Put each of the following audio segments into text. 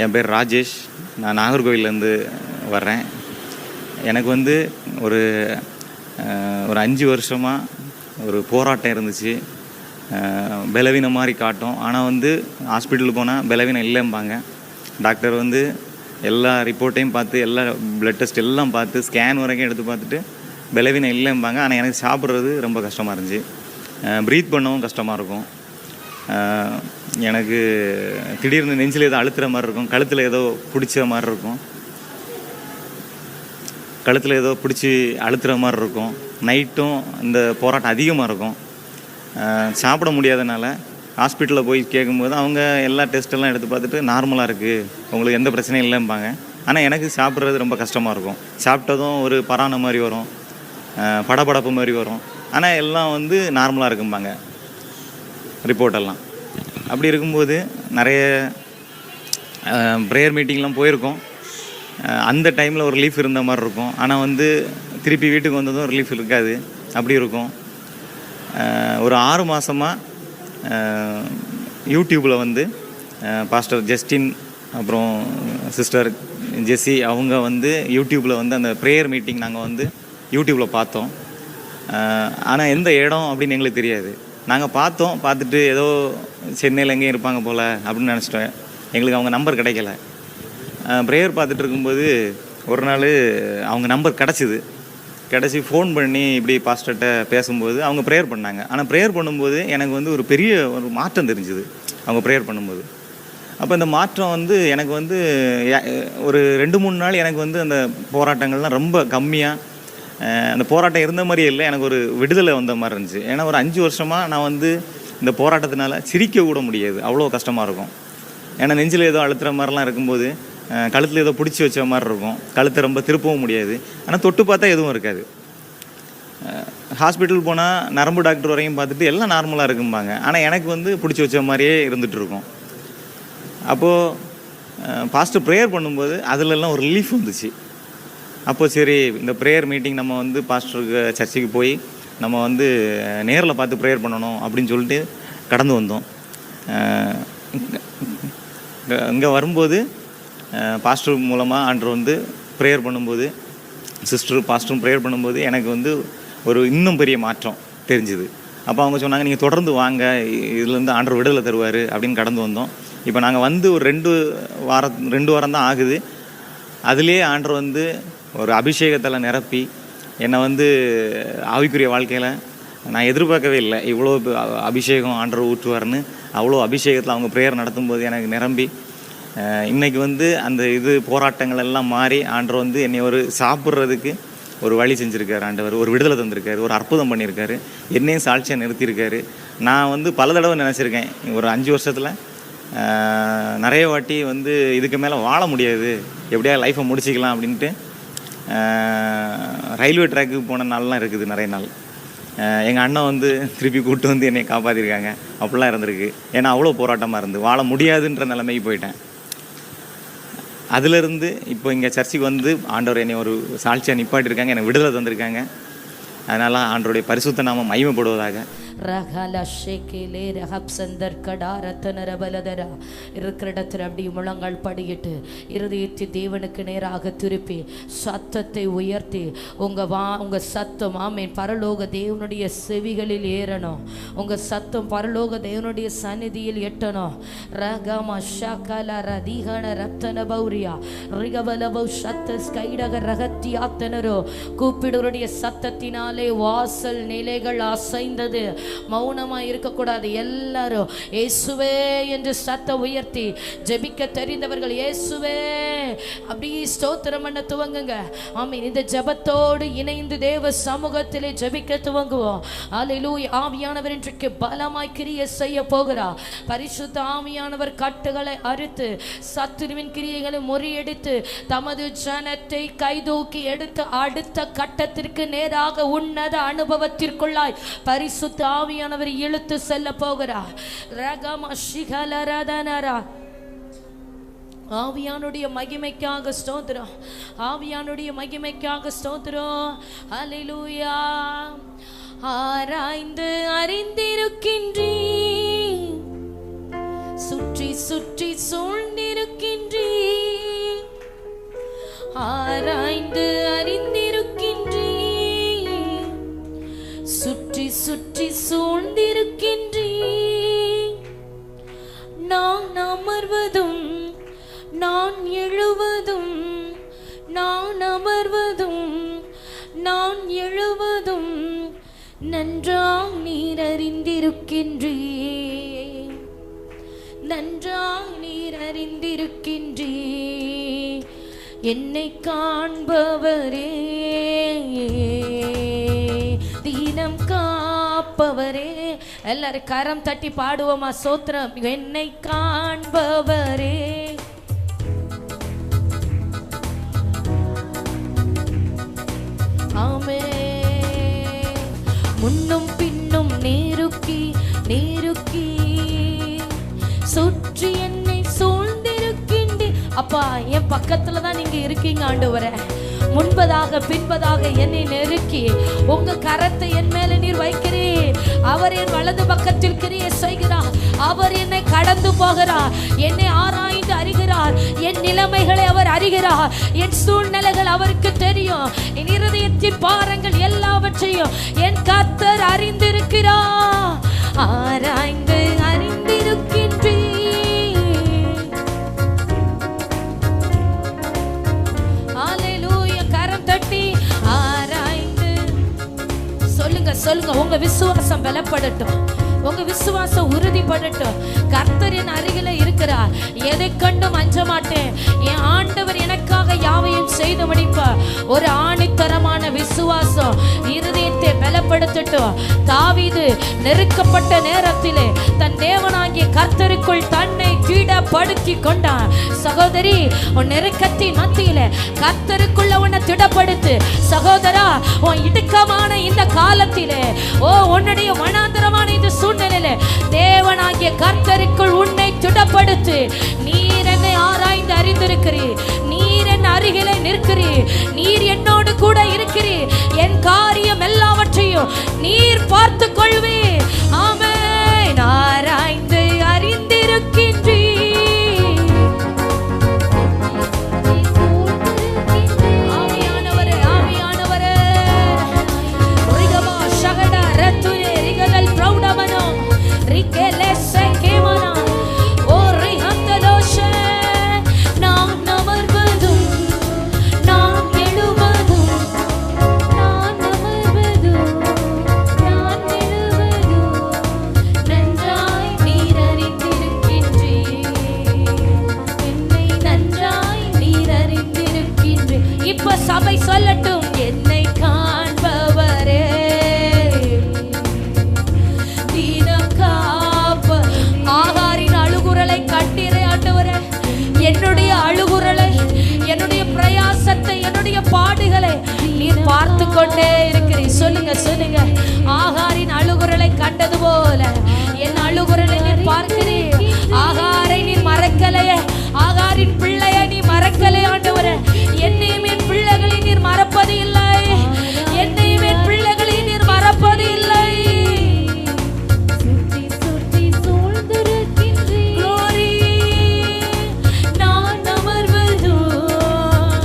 என் பேர் ராஜேஷ். நான் நாகர்கோவிலேருந்து வர்றேன். எனக்கு வந்து ஒரு ஒரு 5 வருஷமாக ஒரு போராட்டம் இருந்துச்சு. பலவீனம் மாதிரி காட்டும். ஆனால் வந்து ஹாஸ்பிட்டலுக்கு போனால் பலவீனம் இல்லைம்பாங்க. டாக்டர் வந்து எல்லா ரிப்போர்ட்டையும் பார்த்து, எல்லா ப்ளட் டெஸ்ட் எல்லாம் பார்த்து, ஸ்கேன் வரைக்கும் எடுத்து பார்த்துட்டு பலவீனம் இல்லைம்பாங்க. ஆனால் எனக்கு சாப்பிட்றது ரொம்ப கஷ்டமாக இருந்துச்சு. ப்ரீத் பண்ணவும் கஷ்டமாக இருக்கும். எனக்கு திடீர்னு நெஞ்சில் ஏதோ அழுத்துற மாதிரி இருக்கும், கழுத்தில் ஏதோ பிடிச்ச மாதிரி இருக்கும், கழுத்தில் ஏதோ பிடிச்சி அழுத்துற மாதிரி இருக்கும். நைட்டும் இந்த போராட்டம் அதிகமாக இருக்கும். சாப்பிட முடியாதனால ஹாஸ்பிட்டலில் போய் கேட்கும்போது அவங்க எல்லா டெஸ்ட்டெல்லாம் எடுத்து பார்த்துட்டு நார்மலாக இருக்குது, உங்களுக்கு எந்த பிரச்சனையும் இல்லைம்பாங்க. ஆனால் எனக்கு சாப்பிட்றது ரொம்ப கஷ்டமாக இருக்கும். சாப்பிட்டதும் ஒரு பரான மாதிரி வரும், படபடப்பு மாதிரி வரும். ஆனால் எல்லாம் வந்து நார்மலாக இருக்கும்பாங்க ரிப்போர்ட்டெல்லாம். அப்படி இருக்கும்போது நிறைய ப்ரேயர் மீட்டிங்லாம் போயிருக்கோம். அந்த டைமில் ஒரு ரிலீஃப் இருந்த மாதிரி இருக்கும். ஆனால் வந்து திருப்பி வீட்டுக்கு வந்ததும் ரிலீஃப் இருக்காது, அப்படி இருக்கும். ஒரு 6 மாதமாக யூடியூப்பில் வந்து பாஸ்டர் ஜஸ்டின் அப்புறம் சிஸ்டர் ஜெஸ்ஸி அவங்க வந்து யூடியூப்பில் வந்து அந்த ப்ரேயர் மீட்டிங் நாங்கள் வந்து யூடியூப்பில் பார்த்தோம். ஆனால் எந்த இடம் அப்படின்னு எங்களுக்கு தெரியாது. நாங்கள் பார்த்துட்டு ஏதோ சென்னையில் எங்கேயும் இருப்பாங்க போல் அப்படின்னு நினச்சிட்டோம். எங்களுக்கு அவங்க நம்பர் கிடைக்கல. ப்ரேயர் பார்த்துட்டு இருக்கும்போது ஒரு நாள் அவங்க நம்பர் கிடச்சி ஃபோன் பண்ணி இப்படி பாஸ்டர்கிட்ட பேசும்போது அவங்க ப்ரேயர் பண்ணாங்க. ஆனால் ப்ரேயர் பண்ணும்போது எனக்கு வந்து ஒரு பெரிய ஒரு மாற்றம் தெரிஞ்சுது அவங்க ப்ரேயர் பண்ணும்போது. அப்போ இந்த மாற்றம் வந்து எனக்கு வந்து ஒரு 2-3 நாள் எனக்கு வந்து அந்த போராட்டங்கள்லாம் ரொம்ப கம்மியாக, அந்த போராட்டம் இருந்த மாதிரியே இல்லை, எனக்கு ஒரு விடுதலை வந்த மாதிரி இருந்துச்சு. ஏன்னா ஒரு 5 வருஷமாக நான் வந்து இந்த போராட்டத்தினால சிரிக்க கூட முடியாது, அவ்வளோ கஷ்டமாக இருக்கும். ஏன்னா நெஞ்சில் ஏதோ அழுத்துற மாதிரிலாம் இருக்கும்போது கழுத்தில் ஏதோ பிடிச்சி வச்ச மாதிரி இருக்கும், கழுத்தை ரொம்ப திருப்பவும் முடியாது. ஆனால் தொட்டு பார்த்தா எதுவும் இருக்காது. ஹாஸ்பிட்டல் போனால் நரம்பு டாக்டர் வரையும் பார்த்துட்டு எல்லாம் நார்மலாக இருக்கும்பாங்க. ஆனால் எனக்கு வந்து பிடிச்சி வச்ச மாதிரியே இருந்துகிட்டு இருக்கும். அப்போது பாஸ்டர் ப்ரேயர் பண்ணும்போது அதிலெல்லாம் ஒரு ரிலீஃப் வந்துச்சு. அப்போது சரி, இந்த ப்ரேயர் மீட்டிங் நம்ம வந்து பாஸ்டருக்கு சர்ச்சுக்கு போய் நம்ம வந்து நேரில் பார்த்து ப்ரேயர் பண்ணணும் அப்படின்னு சொல்லிட்டு கடந்து வந்தோம். இங்கே வரும்போது பாஸ்டர் மூலமாக ஆண்டவர் வந்து ப்ரேயர் பண்ணும்போது, பாஸ்டரும் ப்ரேயர் பண்ணும்போது எனக்கு வந்து ஒரு இன்னும் பெரிய மாற்றம் தெரிஞ்சுது. அப்போ அவங்க சொன்னாங்க, நீங்கள் தொடர்ந்து வாங்க, இதுலேருந்து ஆண்டவர் விடுதலை தருவார் அப்படின்னு கடந்து வந்தோம். இப்போ நாங்கள் வந்து ஒரு 2 வாரம் தான் ஆகுது. அதுலேயே ஆண்டவர் வந்து ஒரு அபிஷேகத்தில் நிரப்பி என்னை வந்து ஆவிக்குரிய வாழ்க்கையில் நான் எதிர்பார்க்கவே இல்லை, இவ்வளோ அபிஷேகம் ஆண்டவர் ஊற்றுவார்னு. அவ்வளோ அபிஷேகத்தில் அவங்க ப்ரேயர் நடத்தும்போது எனக்கு நிரம்பி இன்றைக்கி வந்து அந்த போராட்டங்கள் எல்லாம் மாறி ஆண்டவர் வந்து என்னை ஒரு சாப்பிட்றதுக்கு ஒரு வழி செஞ்சுருக்காரு. ஆண்டவர் ஒரு விடுதலை தந்திருக்காரு, ஒரு அற்புதம் பண்ணியிருக்காரு, என்னையும் சாட்சியாக நிறுத்தியிருக்காரு. நான் வந்து பல தடவை நினச்சிருக்கேன், ஒரு 5 வருஷத்தில் நிறைய வாட்டி வந்து இதுக்கு மேலே வாழ முடியாது, எப்படியா லைஃப்பை முடிச்சிக்கலாம் அப்படின்ட்டு ரயில்வே ட்ராக்கு போன நாள்லாம் இருக்குது. நிறைய நாள் எங்கள் அண்ணன் வந்து திருப்பி கூப்பிட்டு வந்து என்னை காப்பாற்றிருக்காங்க. அப்படிலாம் இருந்திருக்கு. ஏன்னா அவ்வளோ போராட்டமாக இருந்து வாழ முடியாதுன்ற நிலைமைக்கு போயிட்டேன். அதிலிருந்து இப்போ இங்கே சர்ச்சுக்கு வந்து ஆண்டவர் என்னை ஒரு சாட்சியாக நிப்பாட்டியிருக்காங்க, எனக்கு விடுதலை தந்திருக்காங்க. அதனால் ஆண்டவருடைய பரிசுத்த நாமம் மகிமைப்படுவதாக. ரகல ஷேகேலே ரஹப் சந்தர் கடா ரத்தனர பலதரா. இருக்கிற இடத்துல அப்படி முழங்கால் படியிட்டு இருதயத்தை தேவனுக்கு நேராக திருப்பி சத்தத்தை உயர்த்தி உங்கள் சத்தம் ஆமேன் பரலோக தேவனுடைய செவிகளில் ஏறணும். உங்கள் சத்தம் பரலோக தேவனுடைய சந்நிதியில் எட்டணும். ரகம ஷகல ரதிகன ரத்தன பௌரியா ரிகவலபௌ சத்த ஸ்கைடக ரகத்தியாத்தனரோ. கூப்பிடுவருடைய சத்தத்தினாலே வாசல் நிலைகள் அசைந்தது. மௌனமா இருக்கக்கூடாது. எல்லாரும் இயேசுவே என்று சத்த உயர்த்தி ஜெபிக்க தெரிந்தவர்கள் இயேசுவே அப்படி ஸ்தோத்திரம் பண்ண துவங்குங்க. ஆமீன். இந்த ஜெபத்தோடு இணைந்து தேவ சமூகத்திலே ஜெபிக்க துவங்குவோம். அல்லேலூயா. ஆவியானவர் இன்றைக்கு பலமாய் கிரியை செய்ய போகிறார். பரிசுத்த ஆவியானவர் கட்டுகளை அறுத்து சத்துருவின் கிரியைகளை முறியடித்து தமது ஜனத்தை கைதூக்கி எடுத்து அடுத்த கட்டத்திற்கு நேராக உன்னத அனுபவத்திற்குள்ளாய் பரிசுத்த ஆவியானவர் இழுத்து செல்ல போகிறார். ரகம ஷிகலரதனரா. ஆவியானுடைய மகிமைக்காக ஸ்தோத்திரம், ஆவியானுடைய மகிமைக்காக ஸ்தோத்திரம். அல்லேலூயா. ஆராய்ந்து அறிந்திருக்கின்றீர், சுற்றி சுற்றி சூழ்ந்திருக்கின்றீர், நன்றாய் நீர் அறிந்திருக்கின்றே, நன்றாய் நீர் அறிந்திருக்கின்றே, என்னை காண்பவரே, தீனம் காப்பவரே. எல்லாரும் கரம் தட்டி பாடுவோமா சோத்திரம். என்னை காண்பவரே, ஆமே. முன்னும் பின்னும் நேருக்கி நேருக்கி சுற்றி என்னை சூழ்ந்திருக்கின்றே. அப்பா, என் பக்கத்துல தான் நீங்க இருக்கீங்க ஆண்டவரே. முன்பதாக பின்பதாக என்னை நெருக்கி உங்க கரத்தை என் மேல நீர் வைக்கிறீர். அவர் என் வலது பக்கத்தில் கிரியை செய்கிறார். அவர் என்னை கடந்து போகிறார். என்னை ஆராய்ந்து அறிகிறார். என் நிலைமைகளை அவர் அறிகிறார். என் சூழ்நிலைகள் அவருக்கு தெரியும். என் இருதயத்தின் பாரங்கள் எல்லாவற்றையும் என் கர்த்தர் அறிந்திருக்கிறார். ஆராய்ந்து அறிந்திருக்கின்றேன். தட்டி ஆராய்ந்து சொல்லுங்க சொல்லுங்க. உங்க விசுவாசம் பலப்படட்டும், உங்க விசுவாசம் உறுதிப்படட்டும். கர்த்தர் என் அருகில இருக்கிறார். எதை கண்டும் அஞ்ச மாட்டேன். என் ஆண்டவர் எனக்காக யாவையும் செய்து முடிப்பார். ஒரு ஆணித்தரமான விசுவாசம் இருதயத்தை பலப்படுத்தட்டும். தாவீது நெருக்கப்பட்ட நேரத்திலே தன் தேவனாகிய கர்த்தருக்குள் தன்னை திடப்படுத்தி கொண்டான். சகோதரி, உன் நெருக்கத்தின் மத்தியிலே கர்த்தருக்குள்ள உன்னை திடப்படுத்து. சகோதரா, உன் இடுக்கமான இந்த காலத்திலே, உன்னுடைய வனாந்தரமான இந்த சூழ்நிலையிலே தேவனாகிய கர்த்தருக்குள் உன்னை திடப்படுத்து. நீர் என்னை ஆராய்ந்து அறிந்திருக்கிறீர். நீர் என் அருகிலே நிற்கிறீர். நீர் என்னோடு கூட இருக்கிறீர். என் காரியம் எல்லாவற்றையும் நீர் பார்த்து கொள்வீர். ஆமென். ஆராய்ந்து அறிந்திருக்கின்றீர். இப்ப சபை சொல்லட்டும், என்னை காண்பவரே, தீனம் காப்ப. ஆகாரின் அழுகுரலை கண்டீரே ஆண்டவரே. என்னுடைய அழுகுரலை, என்னுடைய பிரயாசத்தை, என்னுடைய பாடுகளை நீர் பார்த்து கொண்டே இருக்கிறீர். சொல்லுங்க சொல்லுங்க. ஆகாரின் அழுகுரலை கண்டது போல என் அழுகுரலை நீர் பார்க்கிறீர். ஆகாரை நீர் மறக்கலையே. ஆகாரின் பிள்ளையை நீ மறக்கலே ஆண்டவரே. என்னையும் என் பிள்ளைகளை நீர் மறப்பது இல்லை. என்னையும் என் பிள்ளைகளை நீர் மறப்பது இல்லை. Glory. நான் அமர்வது,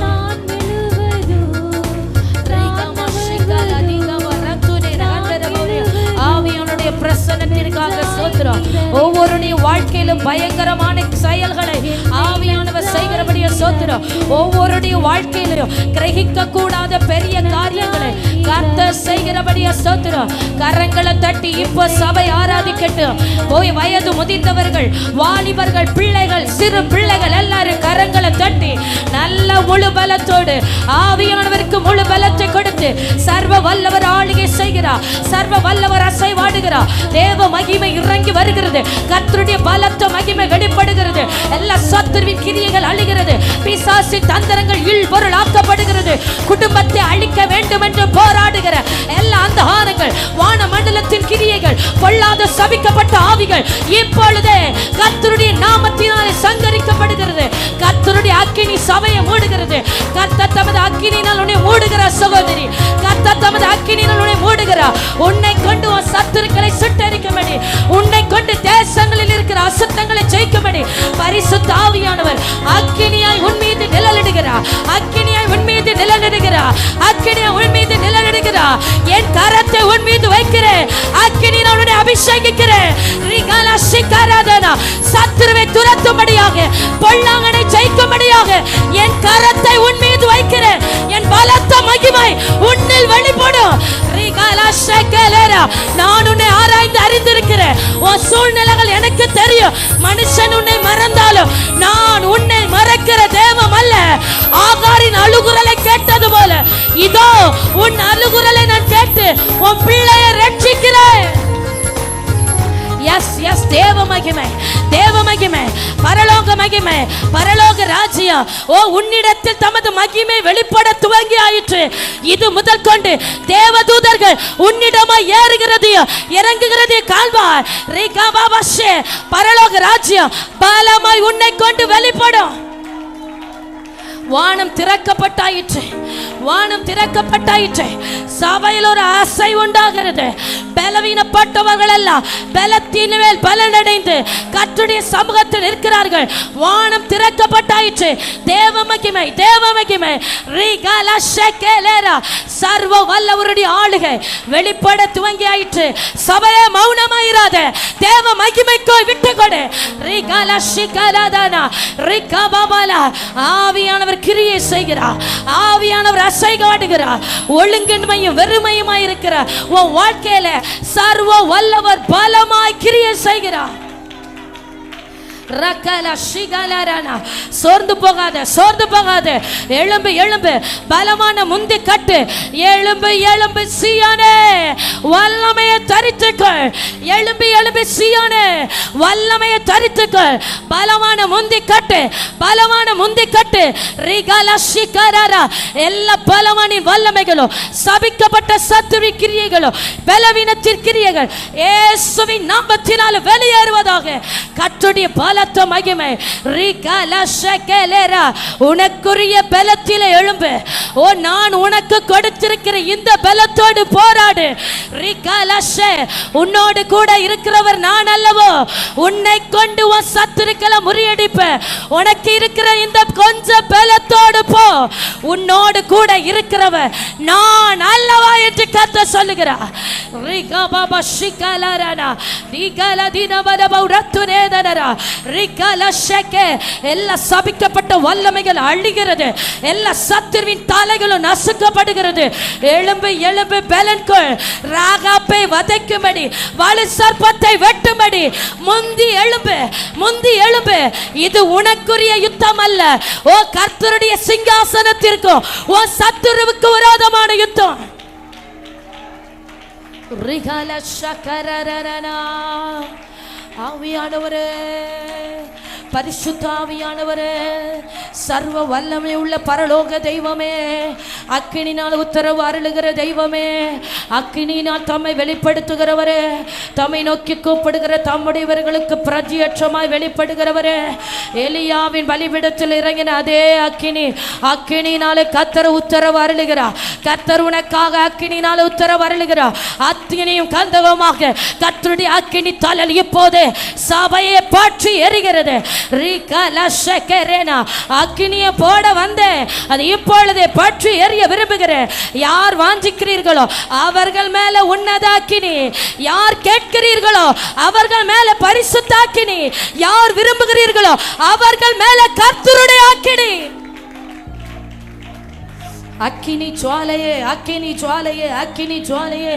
நான் விழுவது, ஆவியானுடைய பிரசன்னத்திற்காக ஸ்தோத்திரம். ஒவ்வொருடைய வாழ்க்கையிலும் பயங்கரமான செயல்களை ஆவியானவர் செய்கிறபடியே ஸ்தோத்திரம். ஒவ்வொருடைய வாழ்க்கையிலும் கிரகிக்க கூடாத பெரிய காரியங்களை கர்த்தர் செய்கிறபடியே ஸ்தோத்திரம். கரங்களை தட்டி இப்ப சபை ஆராதிக்கட்டும். போய் வயது முதிர்ந்தவர்கள், வாலிபர்கள், பிள்ளைகள், சிறு பிள்ளைகள் எல்லாரும் கரங்களை தட்டி நல்ல முழு பலத்தோடு ஆவியானவருக்கு முழு பலத்தை கொடுத்து சர்வ வல்லவர் ஆளுகை செய்கிறார். சர்வ வல்லவர் அசைவாடுகிறார். தேவ மகிமை இறங்கி வருகிறது. கர்த்தருடைய பலத்த மகிமை வெளிப்படுகிறது. எல்லா சத்துருவின் கிரியைகள் அழிகிறது. பிசாசு தந்திரங்கள் இல்பொருள் ஆக்கப்படுகிறது. குடும்பத்தை அழிக்க வேண்டும் என்று போராடுகிற எல்லா அந்தகாரங்கள், வான மண்டலத்தின் கிரியைகள், பொல்லாத சபிக்கப்பட்ட ஆவிகள் இப்பொழுதே கர்த்தருடைய நாமத்தினாலே சங்கரிக்கப்படுகிறது. கர்த்தருடைய அக்கினி சபையை மூடுகிறது. கர்த்தர் தமது அக்கினியினால் உன்னை மூடுகிறார். சகோதரி, கர்த்தர் தமது அக்கினியினால் உன்னை மூடுகிறார். உன்னை கொண்டு உன் சத்துருக்களை சுட்டரிக்கும்படி, உன்னை கொண்டு தேசங்களில் இருக்கிற அசுத்தங்களை ஜெயிக்கும்படி பரிசுத்த ஆவியானவர் அக்கினியாய் உன் மீது நிழலிடுகிறார். அக்கினியாய் உன் மீது நிழலிடுகிறார். அக்கினியாய் உன் மீது நிழலிடுகிறார். என் கரத்தை உன் மீது வைக்கிறேன். அக்கினியால் உன்னை அபிஷேகிக்கிறேன். ரிகாலா சிகாராதனா, சத்துருவை துரத்தும்படியாக, பொல்லாங்கனை ஜெயிக்கும்படியாக என் கரத்தை உன் மீது வைக்கிறேன். என் பலத்த மகிமை உன்னில் வெளிப்படும். ரிகாலா நான் உன்னை ஆராய்ந்து அறிந்திருக்கிறேன். உன் சூழ்நிலைகள் எனக்கு தெரியும். மனுஷன் உன்னை மறந்தாலும் நான் உன்னை மறக்கிற தேவம் அல்ல. ஆகாரின் அழுகுரலை கேட்டது போல இதோ உன் அழுகுரலை நான் கேட்டு உன் பிள்ளையை ரட்சிக்கிறேன். எஸ் எஸ், தேவ மகிமை, தேவ மகிமை, பரலோக மகிமை, பரலோக ராஜ்யம் ஓ உன்னிடத்தில் தமது மகிமை வெளிப்பட துவங்கி ஆயிற்று. இது முதல் கொண்டு தேவதூதர்கள் உன்னிடமாய் ஏறுகிறதையும் இறங்குகிறதையும் காண்பாய். பரலோக ராஜ்யம் பலமாய் உன்னை கொண்டு வெளிப்படும். வானம் திறக்கப்பட்டாயிற்று, வானம் திறக்கப்பட்டாயிற்று. சபையில் ஒரு ஆசை உண்டாகிறது. பலவீனப்பட்டவர்கள் எல்லாம் பலத்தின் மேல் பலனடைந்து கர்த்தருடைய சமூகத்தில் இருக்கிறார்கள். வானம் திறக்கப்பட்டாயிற்று. தேவ மகிமை, தேவ மகிமை, சர்வ வல்லவருடைய ஆளுகை வெளிப்பட துவங்கி ஆயிற்று. சபையே மௌனமாயிராத, தேவ மகிமைக்கு விட்டுக்கொடு. ஆவியானவர் கிரியை செய்கிறார், ஆவியானவர் அசைகாடுகிறார். ஒழுங்கின்மையும் வெறுமையுமாய் இருக்கிறார் உன் வாழ்க்கையில சர்வ வல்லவர் பலமாய் கிரியை செய்கிறார். சோர்ந்து போகாத, சோர்ந்து போகாத. எழும்பு, எழும்பு, பலமான முந்தி கட்டு. எழும்பு, எழும்பு சீயோனே, வல்லமையை தரித்துக்கள். எழும்பி, எழும்பி சீயோனே, வல்லமையை தரித்துக்கள். பலமான முந்தி கட்டு, பலமான முந்தி கட்டு. எல்லா பலவானின் வல்லமைகளும் சபிக்கப்பட்ட சத்துரு கிரியைகளும் பலவீனத்தின் கிரியைகள் இயேசுவின் நாமத்தினால் வெளியேறுவதாக. கர்த்தருடைய பலத்த மகிமை உனக்குரிய பலத்திலே எழும்பு. ஓ நான் உனக்கு கொடுத்திருக்கிற இந்த பலத்தோடு போராடு. உன்னோடு கூட இருக்கிறவர் நான் அல்லவோ? உன்னை கொண்டு உன் சத்துருக்களை முறியடிப்ப. உனக்கு இருக்கிற இந்த கொஞ்ச பலத்தோடு போ. உன்னோடு கூட இருக்கிறவர் நான் அல்லவா என்று கர்த்தர் சொல்லுகிறார். எல்லா சபிக்கப்பட்ட வல்லமைகள் அழிகிறது. எல்லா சத்துருவின் தலைகளும் நசுக்கப்படுகிறது. எழும்பு, எழும்பு, பலன்கொள். ராகாப்பை வதைக்கும்படி, வலு சர்ப்பத்தை வெட்டும்படி முந்தி எழும்பு, முந்தி எழும்பு. இது உனக்குரிய யுத்தம் அல்ல. ஓ கர்த்தருடைய சிங்காசனத்திற்கும் ஓ சத்துருவுக்கு விரோதமான யுத்தம். ஆவியானவரே, பரிசுத்த ஆவியானவரே, சர்வ வல்லமை உள்ள பரலோக தெய்வமே, அக்கினினால் உத்தரவு அருளுகிற தெய்வமே, அக்கினினால் தம்மை வெளிப்படுத்துகிறவரே, தம்மை நோக்கி கூப்பிடுகிற தம்முடையவர்களுக்கு பிரத்யட்சமாய் வெளிப்படுகிறவரே, எலியாவின் பலிபீடத்தில் இறங்கின அதே அக்கினி, அக்கினினாலே கர்த்தர் உத்தரவு அருளுகிறார். கர்த்தர் உனக்காக அக்கினினாலே உத்தரவு அருளுகிறார். அக்கினியும் கந்தகமாக கர்த்தருடைய அக்கினி தலல் இப்போது சபையை பற்றி எரிகிறது. அக்கினியை போட வந்தேன், அது இப்பொழுதே பற்றி எரிய விரும்புகிறேன். யார் வாஞ்சிக்கிறீர்களோ அவர்கள் மேல உன்னத அக்கினி, யார் கேட்கிறீர்களோ அவர்கள் மேல பரிசுத்த அக்கினி, யார் விரும்புகிறீர்களோ அவர்கள் மேல கர்த்தருடைய அக்கினி. அக்கினி ஜுவாலையே, அக்கினி ஜுவாலையே, அக்கினி ஜுவாலையே,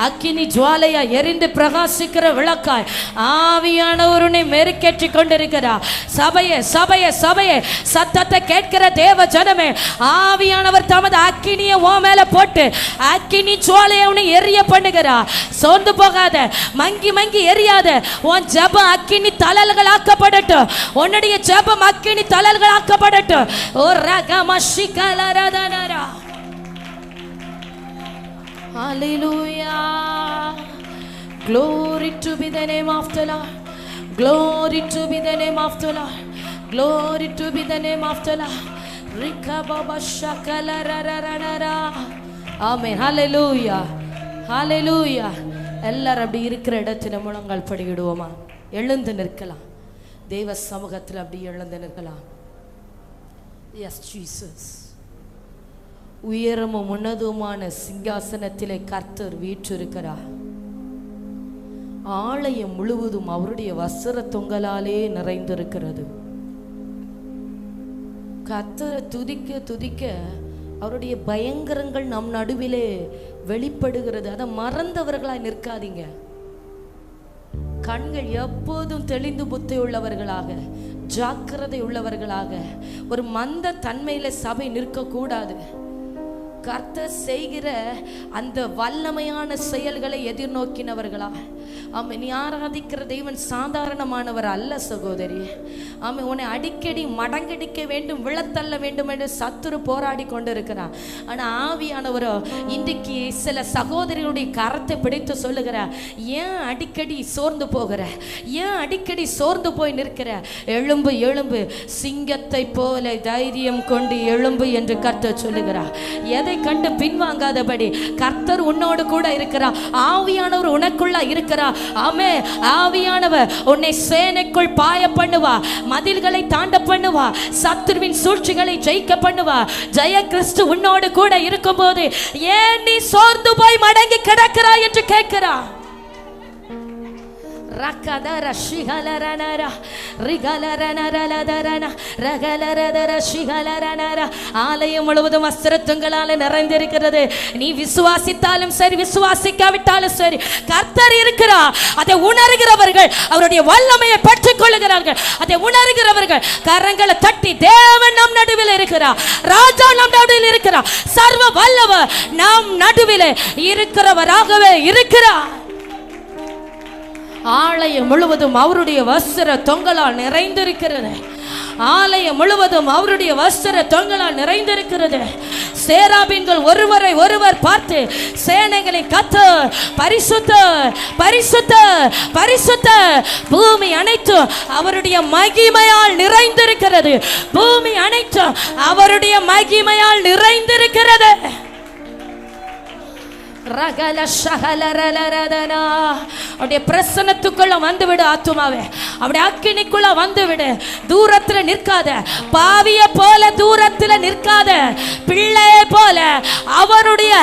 அக்கினி ஜுவாலையா எரிந்து பிரகாசிக்கிற விளக்காய் ஆவியானவருனை மெருக்கேற்றி கொண்டிருக்கிறார். சபையே, சபையே, சபையே, சத்தத்தை கேட்கிற தேவ ஜனமே, ஆவியானவர் தமது அக்கினியை ஓ மேல போட்டு அக்கினி ஜுவாலையை உன்னை எரிய பண்ணுகிறார். சோர்ந்து போகாத, மங்கி மங்கி எரியாத. உன் ஜெபம் அக்கினி தழல்கள் ஆக்கப்படட்டும். உன்னுடைய ஜெபம் அக்கினி தழல்கள் ஆக்கப்படட்டும். Hallelujah. Glory to be the name of the Lord. Glory to be the name of the Lord. Glory to be the name of the Lord. Amen. Hallelujah. Hallelujah. எல்லாரும் அப்படி இருக்கிற இடத்துல முழங்கால் படியிடுவோமா? எழுந்து நிற்கலாம். தேவ சமூகத்தில் அப்படி எழுந்து நிற்கலாம். Yes, Jesus. உயரமும் உன்னதமான சிங்காசனத்திலே கர்த்தர் வீற்றிருக்கிறார். ஆலயம் முழுவதும் அவருடைய வஸ்திர தொங்கலாலே நிறைந்திருக்கிறது. கர்த்தரை துதிக்க துதிக்க அவருடைய பயங்கரங்கள் நம் நடுவிலே வெளிப்படுகிறது. அதை மறந்தவர்களாய் நிற்காதீங்க. கண்கள் எப்போதும் தெளிந்து புத்தி உள்ளவர்களாக, ஜாக்கிரதை உள்ளவர்களாக, ஒரு மந்த தன்மையில சபை நிற்க கூடாது. கர்த்தர் செய்கிற அந்த வல்லமையான செயல்களை எதிர்நோக்கினவர்களா? ஆமாம், நீ ஆராதிக்கிற தெய்வன் சாதாரணமானவர் அல்ல சகோதரி. ஆமாம், உன்னை அடிக்கடி மடங்கடிக்க வேண்டும், விழத்தள்ள வேண்டும் என்று சத்துரு போராடி கொண்டிருக்கிறான். ஆனால் ஆவியானவரோ இன்றைக்கு சில சகோதரிகளுடைய கரத்தை பிடித்து சொல்லுகிறார், ஏன் அடிக்கடி சோர்ந்து போகிற, ஏன் அடிக்கடி சோர்ந்து போய் நிற்கிற? எழும்பு எழும்பு, சிங்கத்தை போல தைரியம் கொண்டு எழும்பு என்று கர்த்தர் சொல்லுகிறார். எதை கண்டு பின்வாங்காதபடி கர்த்தர் உன்னோடு கூட இருக்கிறார். ஆவியானவர் உனக்குள்ள இருக்கிறார். ஆமே, ஆவியானவர் உன்னை சேனைக்குள் பாய பண்ணுவா, மதில்களை தாண்ட பண்ணுவா, சத்துருவின் சூழ்ச்சிகளை ஜெயிக்க பண்ணுவா. ஜெய கிறிஸ்து உன்னோடு கூட இருக்கும் போது ஏன் நீ சோர்ந்து போய் மடங்கி கிடக்கிறாய் என்று கேட்கிறார். ஆலயம் முழுவதும் வஸ்திரத்துங்களால் நிறைந்திருக்கிறது. நீ விசுவாசித்தாலும் சரி, விசுவாசிக்காவிட்டாலும் சரி, கர்த்தர் இருக்கிறார். அதை உணர்கிறவர்கள் அவருடைய வல்லமையை பெற்றுக் கொள்ளுகிறார்கள். அதை உணர்கிறவர்கள் கரங்களை தட்டி, தேவன் நம் நடுவில் இருக்கிறார், ராஜா நம் நடுவில் இருக்கிறார், சர்வ வல்லவர் நம் நடுவில் இருக்கிறவராகவே இருக்கிறார். ஆலயம் முழுவதும் அவருடைய வஸ்திர தொங்கலால் நிறைந்திருக்கிறது. ஆலயம் முழுவதும் அவருடைய வஸ்திர தொங்கலால் நிறைந்திருக்கிறது. சேராபீன்கள் ஒருவரை ஒருவர் பார்த்து, சேனைகளை கர்த்தர் பரிசுத்தர் பரிசுத்தர் பரிசுத்தர், பூமி அனைத்தும் அவருடைய மகிமையால் நிறைந்திருக்கிறது. பூமி அனைத்தும் அவருடைய மகிமையால் நிறைந்திருக்கிறது. அவருடைய பிரசன்னத்துக்குள்ள வந்துவிடு ஆத்துமாவே, அவருடைய அக்கினிக்குள்ள வந்துவிடு. தூரத்துல நிற்காத, பாவிய போல தூரத்துல நிற்காத, பிள்ளைய போல அவருடைய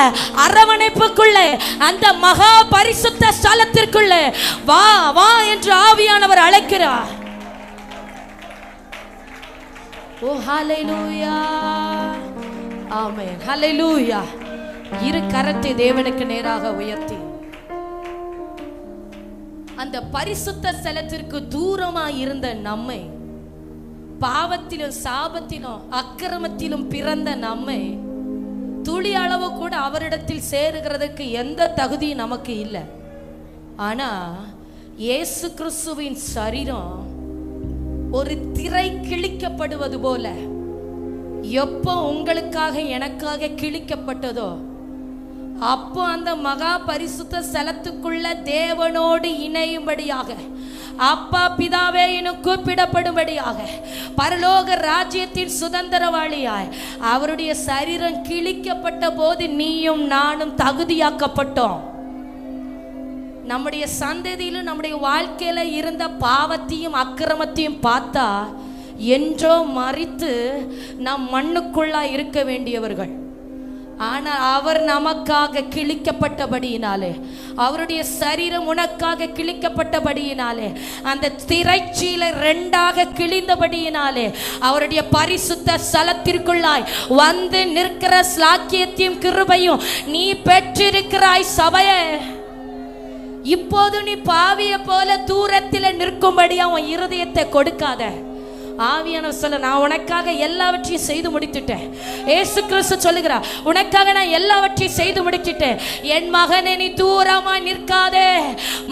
அரவணைப்புக்குள்ளே, அந்த மகா பரிசுத்த ஸ்தலத்திற்குள்ளே வா வா என்று ஆவியானவர் அழைக்கிறார். ஓ ஹல்லேலூயா, ஆமென், ஹல்லேலூயா. இரு கரத்தை தேவனுக்கு நேராக உயர்த்தி, அந்த பரிசுத்த ஸ்தலத்திற்கு தூரமாய் இருந்த நம்மை, பாவத்திலும் சாபத்திலும் அக்கிரமத்திலும் பிறந்த நம்மை, துளி அளவு கூட அவரிடத்தில் சேருகிறதுக்கு எந்த தகுதியும் நமக்கு இல்லை. ஆனா இயேசு கிறிஸ்துவின் சரீரம் ஒரு திரை கிழிக்கப்படுவது போல எப்போ உங்களுக்காக எனக்காக கிழிக்கப்பட்டதோ, அப்போ அந்த மகா பரிசுத்த ஸ்தலத்துக்குள்ள தேவனோடு இணையும்படியாக, அப்பா பிதாவே என கூப்பிடப்படும்படியாக, பரலோக ராஜ்யத்தின் சுதந்திரவாளியாய் அவருடைய சரீரம் கிழிக்கப்பட்ட போது நீயும் நானும் தகுதியாக்கப்பட்டோம். நம்முடைய சந்ததியிலும் நம்முடைய வாழ்க்கையில இருந்த பாவத்தையும் அக்கிரமத்தையும் பார்த்தா என்றோ மறித்து நாம் மண்ணுக்குள்ளா இருக்க வேண்டியவர்கள். ஆனால் அவர் நமக்காக கிழிக்கப்பட்டபடியினாலே, அவருடைய சரீரம் உனக்காக கிழிக்கப்பட்டபடியினாலே, அந்த திரைச்சீலை ரெண்டாக கிழிந்தபடியினாலே, அவருடைய பரிசுத்த ஸ்தலத்திற்குள்ளாய் வந்து நிற்கிற ஸ்லாக்கியத்தையும் கிருபையும் நீ பெற்றிருக்கிறாய் சபையே. இப்போது நீ பாவிய போல தூரத்தில் நிற்கும்படி அவன் இருதயத்தை கொடுக்காத. ஆவியானவர் சொல்ல, நான் உனக்காக எல்லாவற்றையும் செய்து முடித்துட்டேன். இயேசு கிறிஸ்து சொல்லுகிறார், உனக்காக நான் எல்லாவற்றையும் செய்து முடிச்சிட்டேன். என் மகனே, நீ தூரமாய் நிற்காதே,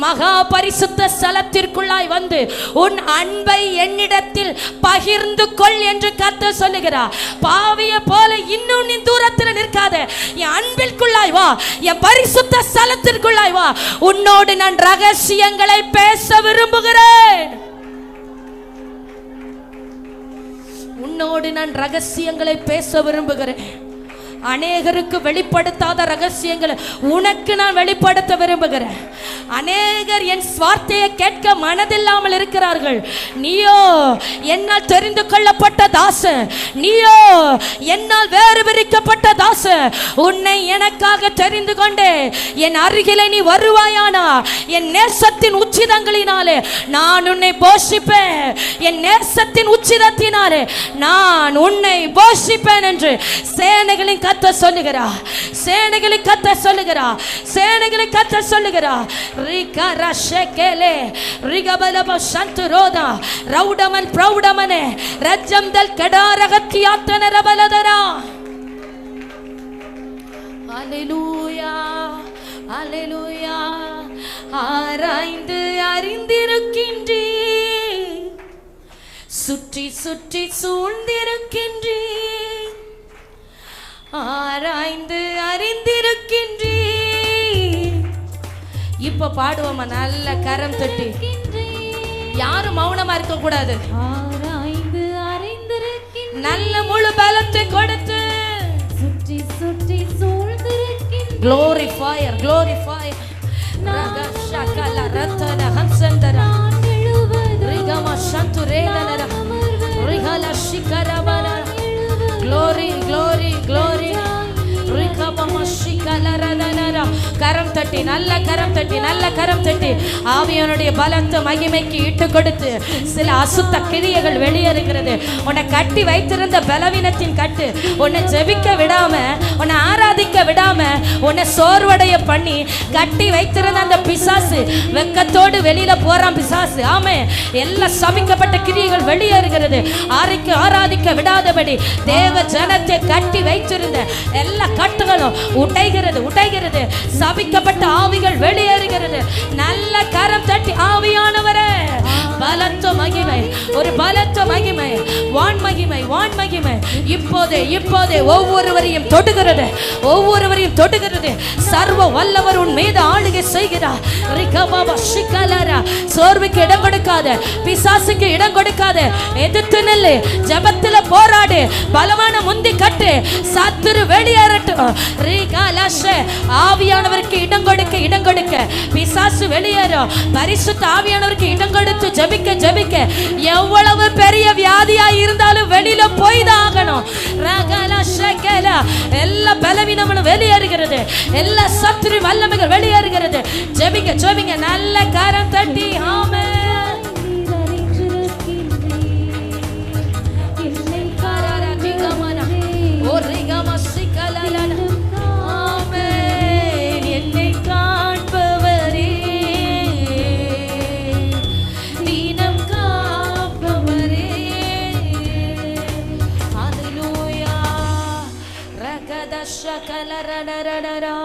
மகா பரிசுத்த ஸ்தலத்திற்குள்ளாய் வந்து உன் அன்பை என்னிடத்தில் பகிர்ந்து கொள் என்று கர்த்தர் சொல்லுகிறார். பாவிய போல இன்னும் நீ தூரத்தில் நிற்காதே, என் அன்பிற்குள்ளாய் வா, என் பரிசுத்த ஸ்தலத்திற்குள்ளாய் வா. உன்னோடு நான் ரகசியங்களை பேச விரும்புகிறேன். உன்னோடு நான் ரகசியங்களை பேச விரும்புகிறேன். அநேகருக்கு வெளிப்படுத்தாத ரகசியங்களை உனக்கு நான் வெளிப்படுத்த விரும்புகிறேன். அநேகர் என் வார்த்தையை கேட்க மனதில்லாமல் இருக்கிறார்கள். நீயோ என்னால் தெரிந்து கொள்ளப்பட்ட தாசன், நீயோ என்னால் வேறு பிரிக்கப்பட்ட தாசன். உன்னை எனக்காக தெரிந்து கொண்டு என் அருகிலே நீ வருவாயானா என் நேசத்தின் உச்சிதங்களினாலே நான் உன்னை போஷிப்பேன். என் நேசத்தின் உச்சிதத்தினாலே நான் உன்னை போஷிப்பேன் என்று சேனைகளின் கர்த்தர் சொல்லுகிறார். சேனைகளின் கர்த்தர் சொல்லுகிறார். சேனைகளின் கர்த்தர் சொல்லுகிறார். ரிகரா ஷெகேலே ரிகபலப சந்தரோதா ரௌடமன் பிரௌடமனே ரஜ்ஜம்தல் கடாரகத்தியாத்தனரபலதரா. அல்லேலூயா அல்லேலூயா. ஆராய்ந்து அறிந்திருக்கின்றே, சுற்றி சுற்றி சூழ்ந்திருக்கின்றே, ஆராய்ந்து அறிந்திருக்கின்றே. இப்ப பாடுவோமா நல்ல கரம் தட்டி, யாரும் மௌனமா இருக்க கூடாது. ஆராய்ந்து அறிந்திருக்கின்றே, நல்ல முழு பலத்தை கொடுத்து சுற்றி சுற்றி சூழ்ந்திருக்கின்றே. glory fire glory fire raga shakala ratana hamsandara rigama shanturedana rigala shikarabana glory glory glory rigama shikalarana. கரம் தட்டி நல்ல கரம் தட்டி நல்ல கரம் தட்டி ஆவியானுடைய பலத்த மகிமைக்கு இட்டு கொடுத்து சில அசுத்த கிரியைகள் வெளியேறுகிறது. உன்னை கட்டி வைத்திருந்த பலவீனத்தின் கட்டு உன்னை ஜெபிக்க விடாம, உன்னை ஆராதிக்க விடாம, உன்னை சோர்வடைய பண்ணி கட்டி வைத்திருந்த அந்த பிசாசு வெக்கத்தோடு வெளியில போறான் பிசாசு. ஆமே, எல்லா சபிக்கப்பட்ட கிரியைகள் வெளியேறுகிறது. ஆராதிக்க விடாதபடி தேவ ஜனத்தை கட்டி வைத்திருந்த எல்லா கட்டுகளும் உடைகிறது உடைகிறது. சபிக்கப்பட்ட ஆவிகள் வெளியேறுகிறது. நல்ல கரம் தட்டி ஆவியானவரே பலத்த மகிமை, ஒரு பலத்த மகிமை, வான் மகிமை, வான் மகிமை இப்போதே இப்போதே ஒவ்வொருவரையும் தொடுகிறது, ஒவ்வொருவரையும் தொடுகிறது. சர்வ வல்லவர் உன் மீது ஆளுகை செய்கிறார். சோர்வுக்கு இடம் கொடுக்காத, பிசாசுக்கு இடம் கொடுக்காத, எதிர்த்து நில்லு, ஜபத்துல போராடு, பலமான முந்தி கட்டு, சத்துரு வெளியேறட்டும். ஆவியானவருக்கு இடம் கொடுக்க இடம் கொடுக்க பிசாசு வெளியேறும். பரிசுத்த ஆவியானவருக்கு இடம் கொடுத்து ஜெபிக்க ஜெபிக்க எவ்வளவு பெரிய வியாதியா இருந்தாலும் வெளியில போய்தான் ஆகணும். எல்லா பலவீனமும் வெளியேறுகிறது, எல்லா சத்துரு வல்லமைகள் வெளியேறுகிறது. ஜெபிக்க ஜெபிங்க நல்ல கரம் தட்டி. ஆமென். என்னை காண்பவரே, தீனம் காப்பவரே. ஹல்லேலூயா. ரகதஷ கலரனரனரா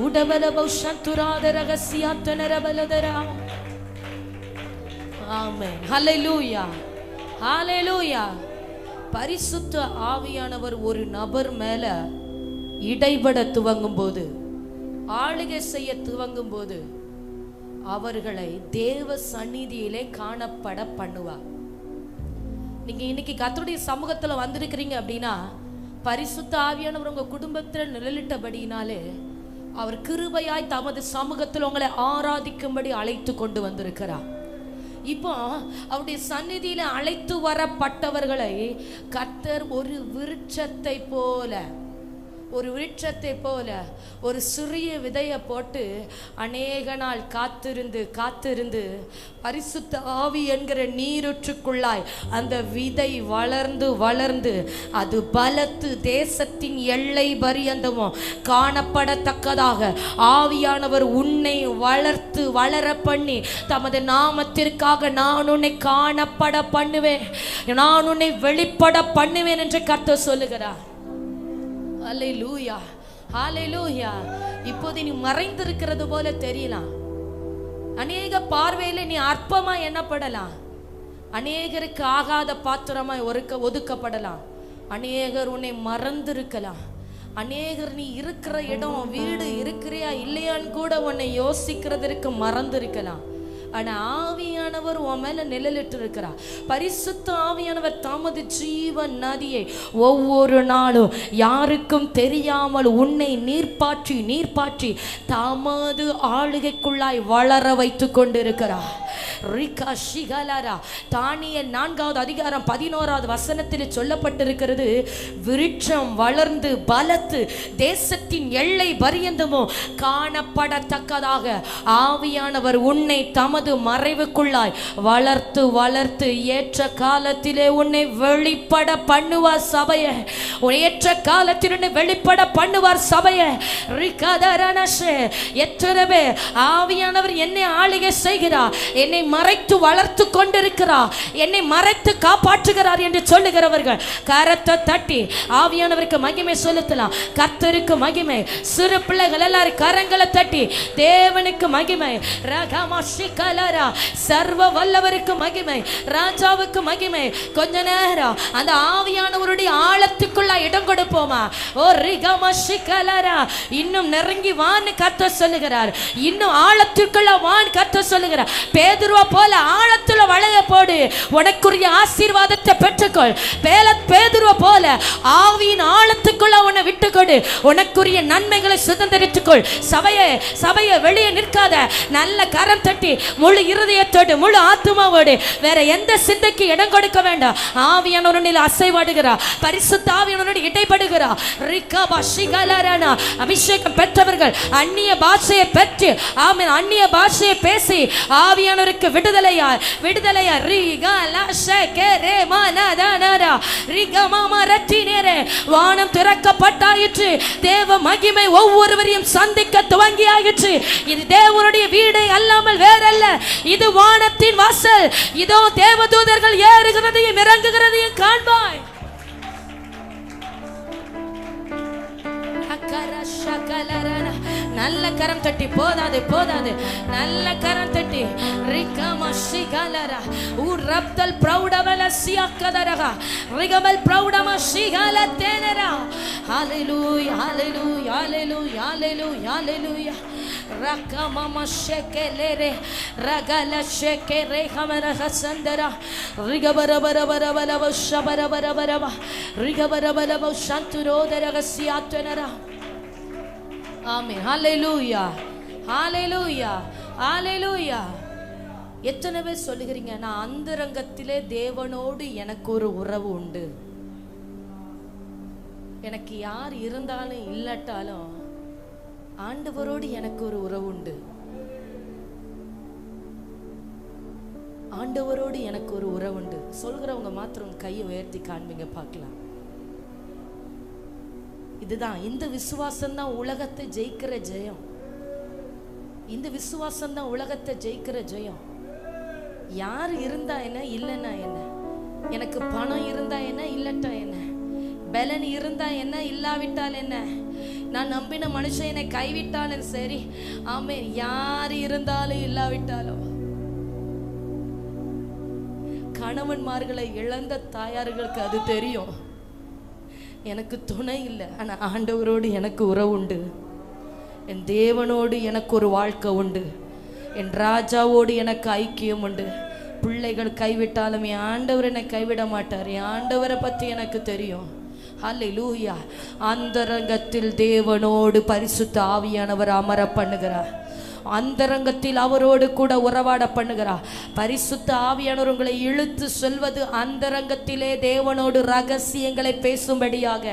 உடபலபௌ சந்துராத ரகசியாத்தனரபலதரா. ஆமென். ஹல்லேலூயா ஹல்லேலூயா. பரிசுத்த ஆவியானவர் ஒரு நபர் மேல இடைபட துவங்கும் போது, ஆளுகை செய்ய துவங்கும் போது அவர்களை தேவ சந்நிதியிலே காணப்பட பண்ணுவார். நீங்க இன்னைக்கு கர்த்தருடைய சமூகத்துல வந்திருக்கிறீங்க அப்படின்னா, பரிசுத்த ஆவியானவர் உங்க குடும்பத்துல நிழலிட்டபடினாலே அவர் கிருபையாய் தமது சமூகத்தில் உங்களை ஆராதிக்கும்படி அழைத்து கொண்டு வந்திருக்கிறார். இப்போ அவருடைய சந்நிதியில அழைத்து வரப்பட்டவர்களை கர்த்தர் ஒரு விருட்சத்தை போல ஒரு சிறிய விதையை போட்டு அநேக நாள் காத்திருந்து காத்திருந்து பரிசுத்த ஆவி என்கிற நீரூற்றுக்குள்ளாய் அந்த விதை வளர்ந்து வளர்ந்து அது பலத்து தேசத்தின் எல்லை பரியந்தமும் காணப்படத்தக்கதாக ஆவியானவர் உன்னை வளர்த்து வளர பண்ணி தமது நாமத்திற்காக நான் உன்னை காணப்பட பண்ணுவேன், நான் உன்னை வெளிப்பட பண்ணுவேன் என்று கர்த்தர் சொல்லுகிறார். ஹல்லேலூயா ஹல்லேலூயா. இப்போது நீ மறைந்திருக்கிறது போல தெரியலாம், அநேக பார்வையில நீ அற்பமா எண்ணப்படலாம், அநேகருக்கு ஆகாத பாத்திரமாய் ஒதுக்கப்படலாம், அநேகர் உன்னை மறந்திருக்கலாம், அநேகர் நீ இருக்கிற இடம் வீடு இருக்கிறியா இல்லையான்னு கூட உன்னை யோசிக்கிறதற்கு மறந்திருக்கலாம். ஆனா ஆவியானவர் உன் மேல நிழலிட்டு இருக்கிறார். பரிசுத்த ஆவியானவர் தமது ஜீவன் நதியை ஒவ்வொரு நாளும் யாருக்கும் தெரியாமல் உன்னை நீர்ப்பாற்றி தமது ஆளுகைக்குள்ளாய் வளர வைத்து கொண்டிருக்கிறார். தானியேல் 4வது அதிகாரம் 11வது வசனத்தில் சொல்லப்பட்டிருக்கிறது, விருட்சம் வளர்ந்து பலத்து தேசத்தின் எல்லை பரியந்தமோ காணப்படத்தக்கதாக ஆவியானவர் உன்னை தமது மறைவுக்குள்ளாய் வளர்த்து ஏற்ற காலத்திலே உன்னை வெளிப்பட பண்ணுவார் சபையை. ஏற்ற காலத்தில் உன்னை வெளிப்பட பண்ணுவார் சபையை. எத்தனை பேர் ஆவியானவர் என்னை ஆளுகை செய்கிறார், என்னை மறைத்து வளர்த்து கொண்டிருக்கிறார், என்னை மறைத்து காப்பாற்றுகிறார் என்று சொல்லுகிறவர்கள் கரத்தை தட்டி ஆவியானவருக்கு மகிமை செலுத்தலாம். கர்த்தருக்கு மகிமை. சிறு பிள்ளைகள் எல்லாரும் கரங்களை தட்டி தேவனுக்கு மகிமை. சர்வ வல்லவருக்கு மகிமை, ராஜாவுக்கு மகிமை. கொஞ்ச நேரம் அந்த ஆவியானவருடைய ஆழத்துக்குள்ள இடம் கொடுப்போமா? ஓ ரிகமஷிகலரா, இன்னும் நெருங்கி வான்னு கர்த்தர் சொல்லுகிறார், இன்னும் ஆழத்துக்குள்ள வான்னு கர்த்தர் சொல்லுகிறார். பேதுருவ போல ஆழத்துல வளைய போடு, உனக்குரிய ஆசீர்வாதத்தை பெற்றுக்கொள். பேதுருவ போல ஆவியின் ஆழத்துக்குள்ள உன்னை விட்டுக்கொடு, உனக்குரிய நன்மைகளை சுதந்திரித்துக்கொள். சபையை வெளியே நிற்காத, நல்ல கரம் தட்டி முழு இருதயத்தோடு முழு ஆத்துமாவோடு வேற எந்த சிந்தைக்கு இடம் கொடுக்க வேண்டாம். ஆவியானவரில் அசைவாடுகிறார், பரிசுத்த ஆவியானவரோடு இடைப்படுகிறார். அபிஷேகம் பெற்றவர்கள் அந்நிய பாஷையை பெற்று ஆமென் அந்நிய பாஷையை பேசி ஆவியானவருக்கு விடுதலையா வானம் திறக்கப்பட்டாயிற்று, தேவ மகிமை ஒவ்வொருவரையும் சந்திக்க துவங்கியாயிற்று. இது தேவனுடைய வீடு அல்லாமல் வேறல்ல, இது வானத்தின் வாசல். இதோ தேவதூதர்கள் ஏறுகிறதையும் இறங்குகிறதையும் காண்பாய். நல்ல கரம் தட்டி போதாது நல்ல கரம் தட்டி ரிகமஷிகலரா உரப்தல் பிரௌடவலசியக்கதரகா ரிகமல் பிரௌடமஷிகலதேனரா. ஹalleluya hallelujah hallelujah hallelujah hallelujah ரகமமஷெகலரே ரகலஷெகரே ஹமரஹசந்தரா ரிகபரபரபரபரவ ஷபரபரபரவ ரிகபரபரவ சந்துரோதரகசியாத்வனரா. ஆமென். ஹalleluya ஹalleluya ஹalleluya. எத்தனை பேர் சொல்லுகிறீங்க, நான் அந்தரங்கத்திலே தேவனோடு எனக்கு ஒரு உறவு உண்டு, எனக்கு யார் இருந்தாலும் இல்லாட்டாலும் ஆண்டவரோடு எனக்கு ஒரு உறவு உண்டு, ஆண்டவரோடு எனக்கு ஒரு உறவு உண்டு சொல்கிறவங்க மாத்திரம் கையை உயர்த்தி காண்பீங்க பார்க்கலாம். இதுதான், இந்த விசுவாசம் தான் உலகத்தை ஜெயிக்கிற ஜெயம். இந்த விசுவாசம் தான் உலகத்தை ஜெயிக்கிற ஜெயம். யார் இருந்தா என்ன, இல்லைன்னா என்ன, எனக்கு பணம் இருந்தா என்ன, இல்லட்டா என்ன, பலன் இருந்தா என்ன, இல்லாவிட்டால் என்ன, நான் நம்பின மனுஷன் என்னை கைவிட்டாலும் சரி, ஆமென், யார் இருந்தாலும் இல்லாவிட்டாலும். கணவன்மார்களை இழந்த தாயார்களுக்கு அது தெரியும், எனக்கு துணை இல்லை, ஆனால் ஆண்டவரோடு எனக்கு உறவு உண்டு, என் தேவனோடு எனக்கு ஒரு வாழ்க்கை உண்டு, என் ராஜாவோடு எனக்கு ஐக்கியம் உண்டு. பிள்ளைகள் கைவிட்டாலும் என் ஆண்டவர் என்னை கைவிட மாட்டார், என் ஆண்டவரை பற்றி எனக்கு தெரியும். ஹல்லேலூயா. அந்தரங்கத்தில் தேவனோடு பரிசுத்த ஆவியானவர் அமர பண்ணுகிறார், அந்தரங்கத்தில் அவரோடு கூட உறவாட பண்ணுகிறார். பரிசுத்த ஆவியானவர் உங்களை இழுத்து சொல்வது அந்தரங்கத்திலே தேவனோடு ரகசியங்களை பேசும்படியாக.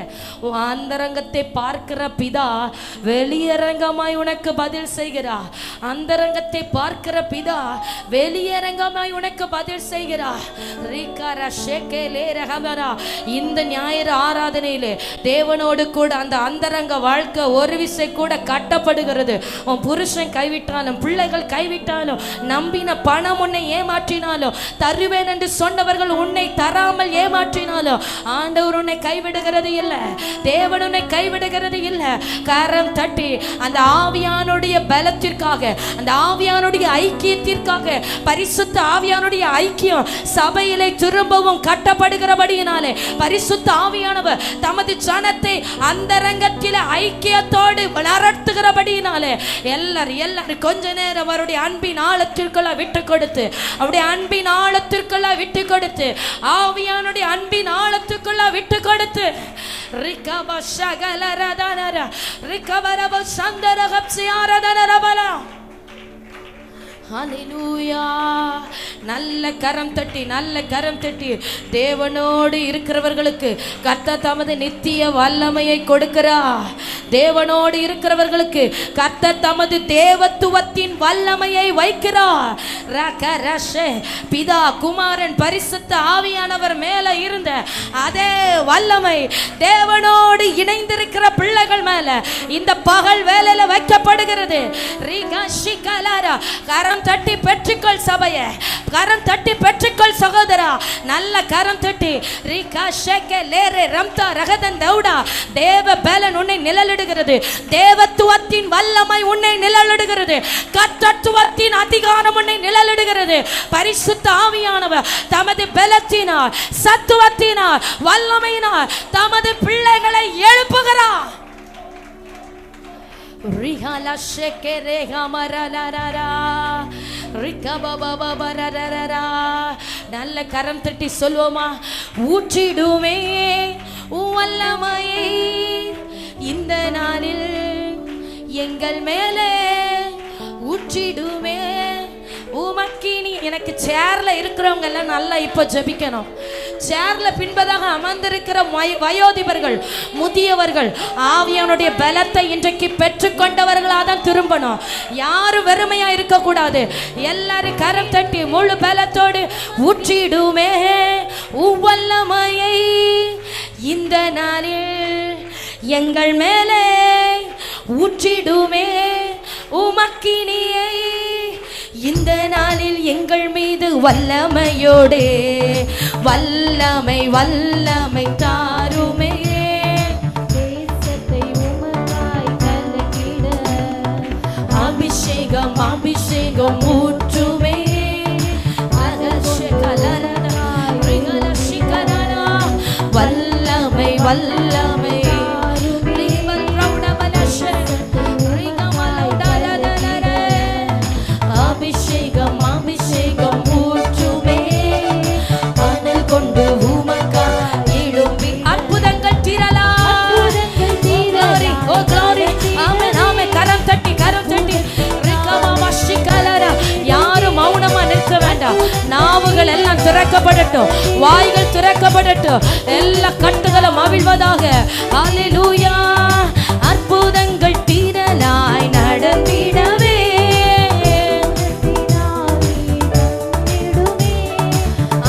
அந்தரங்கத்தை பார்க்கிற பிதா வெளியரங்கமாய் உனக்கு பதில் செய்கிறார். அந்தரங்கத்தை பார்க்கிற பிதா வெளியரங்கமாய் உனக்கு பதில் செய்கிறார். இந்த ஞாயிறு ஆராதனையிலே தேவனோடு கூட அந்த அந்தரங்க வாழ்க்கை ஒரு விசை கூட கட்டப்படுகிறது. உன் புருஷன் கைவிட்டாலும், பிள்ளைகள் கைவிட்டாலும், நம்பின பணம் உன்னை ஏமாற்றினாலும், தருவேன் என்று சொன்னவர்கள் உன்னை தராமல் ஏமாற்றினாலும், ஆண்டவர் உன்னை கைவிடுகிறது இல்லை, தேவன் உன்னை கைவிடுகிறது இல்லை. கரம் தட்டி அந்த ஆவியானுடைய பலத்திற்காக, அந்த ஆவியானுடைய ஐக்கியத்திற்காக, பரிசுத்த ஆவியானுடைய ஐக்கியம் சபையிலே திரும்பவும் கட்டப்படுகிறபடியினாலே பரிசுத்த ஆவியானவர் தமது ஜனத்தை அந்தரங்கத்திலே ஐக்கியத்தோடு நடத்துகிறபடியினாலே எல்லாரும் அப்படி கொஞ்ச நேரம் அவருடைய அன்பின் ஆழத்திற்குள்ள விட்டு கொடுத்து, அவருடைய அன்பின் ஆழத்திற்குள்ள விட்டு கொடுத்து, ஆவியானுடைய அன்பின் ஆழத்துக்குள்ள விட்டு கொடுத்து, ரிகப ஷகலரதனர ரிகபரப சந்தரகப்சியாரதனரபல. ஹல்லேலூயா. நல்ல கரம் தட்டி, நல்ல கரம் தட்டி. தேவனோடு இருக்கிறவர்களுக்கு கர்த்தர் தமது நித்திய வல்லமையை கொடுக்கிறார். தேவனோடு இருக்கிறவர்களுக்கு கர்த்தர் தமது தேவத்துவத்தின் வல்லமையை வைக்கிறார். பிதா, குமாரன், பரிசுத்த ஆவியானவர் மேல இருந்த அதே வல்லமை தேவனோடு இணைந்திருக்கிற பிள்ளைகள் மேல இந்த பகல் வேளையில வைக்கப்படுகிறது. கரம் தட்டி பெற்றுக்கொள் சபையை, கரம் தட்டி பெற்றுக்கொள் சகோதரா, நல்ல கரம் தட்டி. ரிகா ஷேகே லேரே ரம்தா ரகதன் தௌடா. தேவ பலன் உன்னை நிழலிடுகிறது. தேவத்துவத்தின் வல்லமை உன்னை நிழலிடுகிறது. கர்த்தத்துவத்தின் அதிகாரம் உன்னை நிழலிடுகிறது. பரிசுத்த ஆவியானவர் தமது பலத்தினால், சத்துவத்தினால், வல்லமையினால் தமது பிள்ளைகளை எழுப்புகிறார். ரிஹாலா ஷேகே ரேகா மரலரரா ரிகபபபரரரா. நல்ல கரம் தட்டி சொல்வோமா? ஊற்றிடுமே வல்லமையை இந்த நாளில் எங்கள் மேலே ஊற்றிடுமே உமக்கினி. எனக்கு சேர்ல இருக்கிறவங்க எல்லாம் நல்லா இப்போ ஜெபிக்கணும். சேர்ல பின்பதாக அமர்ந்திருக்கிற வயோதிபர்கள், முதியவர்கள் ஆவியானுடைய பலத்தை இன்றைக்கு பெற்றுக்கொண்டவர்களாக தான் திரும்பணும். யாரும் வெறுமையா இருக்கக்கூடாது. எல்லாரும் கரம் தட்டி முழு பலத்தோடு ஊற்றிடுமே வல்லமையை இந்த நாளில் எங்கள் மேலே ஊற்றிடுமே உமக்கினியை இந்த நாளில் எங்கள் மீது வல்லமையோடே வல்லமை வல்லமை தாருமே. தேசத்தை உமக்காய் கலக்கிட அபிஷேகம் அபிஷேகம் ஊற்றுமே. வல்லமை வல்லமை அபிஷேகம் அபிஷேகம் ஊற்றுமே. அனல் கொண்டு உமக்கா எழுப்பி அற்புதங்கள் தீரலா. கரம் தட்டி கரம் தட்டி. யாரும் மௌனமா நிற்க வேண்டாம். நாவுகள் எல்லாம் திறக்கப்படட்டும், வாய்கள் திறக்கப்படட்டும், எல்லா கட்டுகளும் அவிழ்வதாக. ஹல்லேலூயா. அற்புதங்கள் தீரலாய் நடந்திடவே,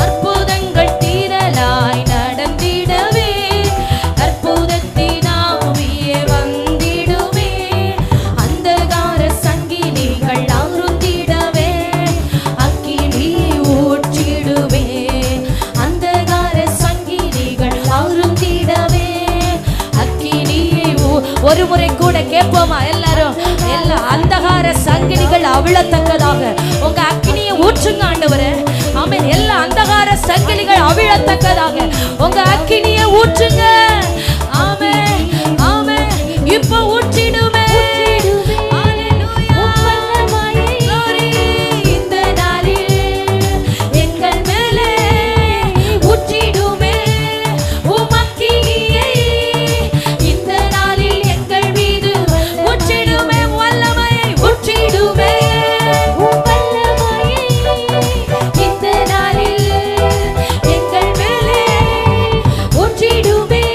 அற்புதங்கள் தீரலாய் நடந்திடவே, அற்புதத்தினாவியே வந்திடுவே. அந்தகார சங்கிலிகள் அறுத்திடவே, அக்கினியை ஊற்றிடுவே. அந்தகார சங்கிலிகள் அறுத்திடவே, அக்கினியை ஒரு முறை கூட கேட்போமா எல்லாரும்? எல்லா அந்தகார சங்கிலிகள் அவிழத்தக்கதாக உங்க அக்கினியை ஊற்றுங்க ஆண்டவரே. ஆமென். எல்லா அந்தகார சங்கிலிகள் அவிழத்தக்கதாக உங்க அக்கினியை ஊற்றுங்க. ஆமென் ஆமென். இப்போ ஊற்றிடுமே. இந்த நாளில் எங்கள் மேலே ஊற்றிடுமே உமக்கினியை. இந்த நாளில் எங்கள் மீது ஊற்றிடுமே வல்லமையை ஊற்றிடுமே. இந்த நாளில் எங்கள் மேலே ஊற்றிடுமே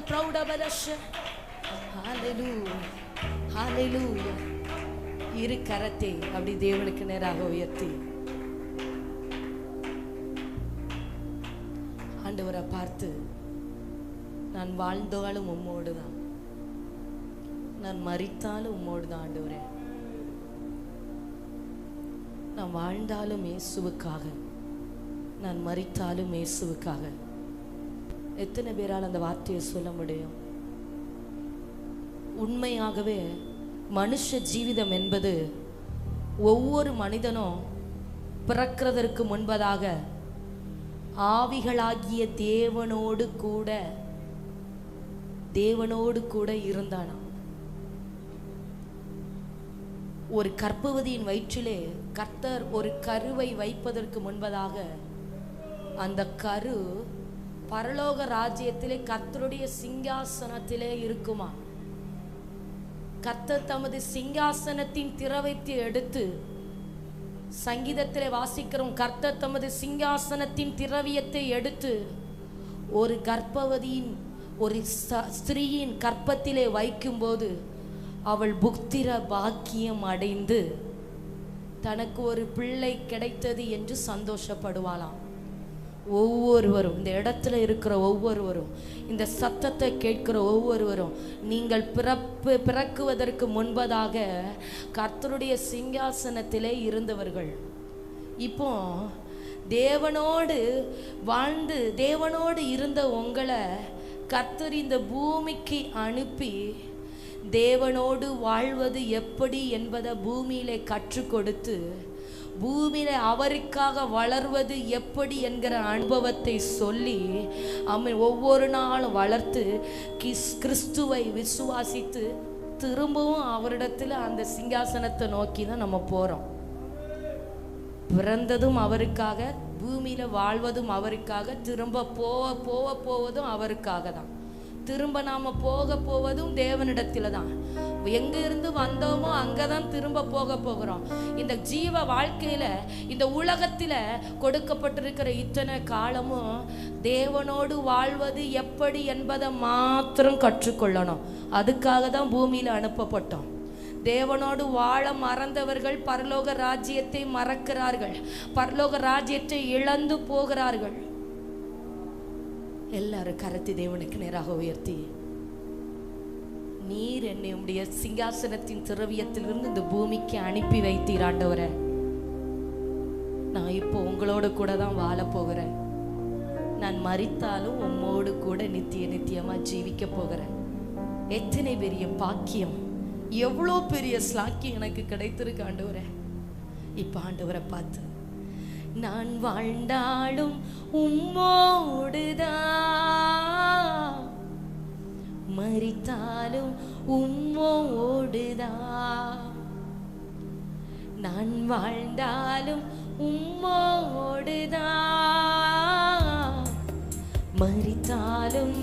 பிரௌடபலஷ. ஹalleluya, ஹalleluya. இரு கரத்தை அப்படி தேவனுக்கு நேராக உயர்த்தி ஆண்டவரை பார்த்து, நான் வாழ்ந்தாலும் உம்மோடு தான், நான் மரித்தாலும் உம்மோடு தான் ஆண்டவரே. நான் வாழ்ந்தாலும் இயேசுவுக்காக, நான் மரித்தாலும் இயேசுவுக்காக. எத்தனை பேரால் அந்த வார்த்தையை சொல்ல முடியும்? உண்மையாகவே மனுஷ ஜீவிதம் என்பது ஒவ்வொரு மனிதனும் பிறக்கிறதற்கு முன்பதாக ஆவிகளாகிய தேவனோடு கூட இருந்தானா. ஒரு கர்ப்பவதியின் வயிற்றிலே கர்த்தர் ஒரு கருவை வைப்பதற்கு முன்பதாக அந்த கரு பரலோக ராஜ்யத்திலே கர்த்தருடைய சிங்காசனத்திலே இருக்குமா. கர்த்தர் தமது சிங்காசனத்தின் திரவைத்தை எடுத்து, சங்கீதத்திலே வாசிக்கிறோம், கர்த்தர் தமது சிங்காசனத்தின் திரவியத்தை எடுத்து ஒரு கர்ப்பவதியின் ஒரு ஸ்திரீயின் கற்பத்திலே வைக்கும்போது அவள் புத்திர பாக்கியம் அடைந்து தனக்கு ஒரு பிள்ளை கிடைத்தது என்று சந்தோஷப்படுவாளாம். ஒவ்வொருவரும், இந்த இடத்துல இருக்கிற ஒவ்வொருவரும், இந்த சத்தத்தை கேட்கிற ஒவ்வொருவரும், நீங்கள் பிறக்குவதற்கு முன்பதாக கர்த்தருடைய சிங்காசனத்திலே இருந்தவர்கள். இப்போ தேவனோடு வாழ்ந்து தேவனோடு இருந்த உங்களை கர்த்தர் இந்த பூமிக்கு அனுப்பி தேவனோடு வாழ்வது எப்படி என்பதை பூமியிலே கற்றுக் கொடுத்து, பூமியில அவருக்காக வளர்வது எப்படி என்கிற அனுபவத்தை சொல்லி ஒவ்வொரு நாளும் வளர்த்து கிறிஸ்துவை விசுவாசித்து திரும்பவும் அவரிடத்துல அந்த சிங்காசனத்தை நோக்கி தான் நம்ம போறோம். பிறந்ததும் அவருக்காக, பூமியில வாழ்வதும் அவருக்காக, திரும்ப போவதும் அவருக்காக தான். திரும்ப நாம போவதும் தேவனிடத்துல தான். எங்க இருந்து வந்தோமோ அங்கதான் திரும்ப போகிறோம். இந்த ஜீவ வாழ்க்கையில, இந்த உலகத்துல கொடுக்கப்பட்டிருக்கிற இத்தனை காலமும் தேவனோடு வாழ்வது எப்படி என்பதை மாத்திரம் கற்றுக்கொள்ளணும். அதுக்காக தான் பூமியில அனுப்பப்பட்டோம். தேவனோடு வாழ மறந்தவர்கள் பரலோக ராஜ்யத்தை மறக்கிறார்கள், பரலோக ராஜ்யத்தை இழந்து போகிறார்கள். எல்லாரும் கரத்தி தேவனுக்கு நேராக உயர்த்தி, நீர் என்னை உம்முடைய சிங்காசனத்தின் திரவியத்திலிருந்து இந்த பூமிக்கு அனுப்பி வைத்தீர் ஆண்டவரே. நான் இப்போ உங்களோட கூட தான் வாழ போகிறேன். நான் மரித்தாலும் உம்மோடு கூட நித்தியமா ஜீவிக்க போகிறேன். எத்தனை பெரிய பாக்கியம், எவ்வளோ பெரிய ஸ்லாக்கியம் எனக்கு கிடைத்திருக்கு ஆண்டவரே. இப்ப ஆண்டவரை பார்த்து, நான் வாழ்ந்தாலும் உம்மோடுதான், மரித்தாலும் உம்மோடுதான். நான் வாழ்ந்தாலும் உம்மோடுதான், மரித்தாலும்.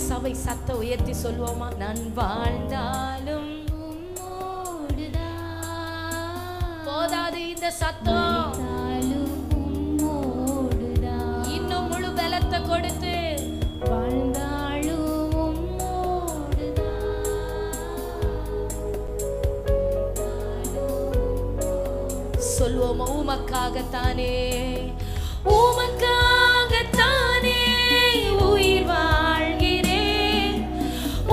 சபை சத்த உயர்த்தி சொல்வோமா? நான் வாழ்ந்தாலும் போதாது இந்த சத்தம், இன்னும் முழு பலத்தை கொடுத்து வாழ்ந்தாலும் சொல்வோமா? உமக்காகத்தானே, உமக்காகத்தானே உயிர் வாழ்கிறேன்,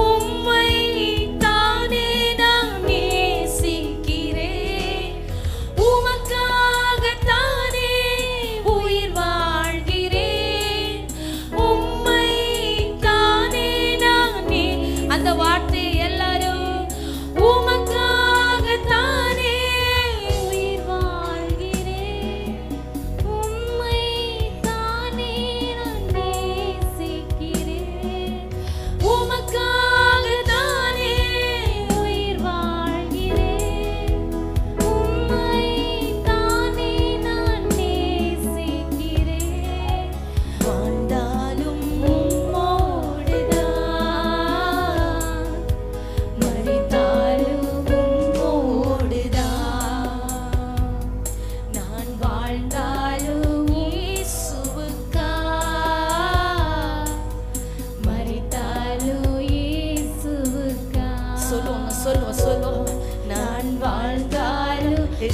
உம்மை தானே நான் நேசிக்கிறேன். உமக்காகத்தானே உயிர் வாழ்கிறேன், உம்மை தானே நான் அந்த வார்த்தையை எல்லாரும், உமக்காகத்தானே உயிர் வாழ்கிறேன், உம்மை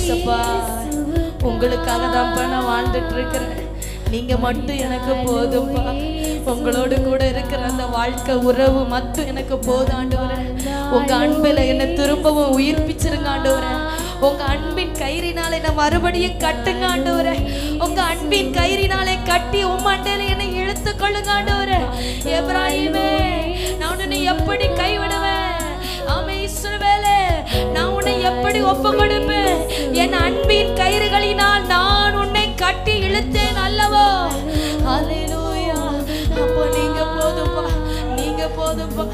ஏசப்பா, உங்களுக்காக தான்ப்பா நான் வாழ்ந்துட்டு இருக்கிறேன். நீங்க மட்டும் எனக்கு போதும்பா. உங்களோடு கூட இருக்கிற அந்த வாழ்க்கை உறவு மட்டும் எனக்கு போதும் ஆண்டவரே. உங்க அன்பில் என்னை திரும்பவும் உயிர்ப்பிச்சிருங்க ஆண்டவரே. உங்க அன்பின் கயிறினாலே என்னை மறுபடியும் கட்டுங்க ஆண்டவரே. உங்க அன்பின் கயிறினாலே கட்டி உம்மண்டையில என்னை இழுத்து கொள்ளுங்க ஆண்டவரே. எப்ராஹிமே, நான் உன்னை எப்படி கைவிடுவேன்? ஆமே இஸ்ரவேலே, நான் உன்னை எப்படி ஒப்பு கொடுப்பேன்? என் அன்பின் கயிறுகளினால் நான் உன்னை கட்டி இழுத்தேன் அல்லவோ. ஹல்லேலூயா. அப்போ நீங்க போதும்பா, நீங்க போதும்பா,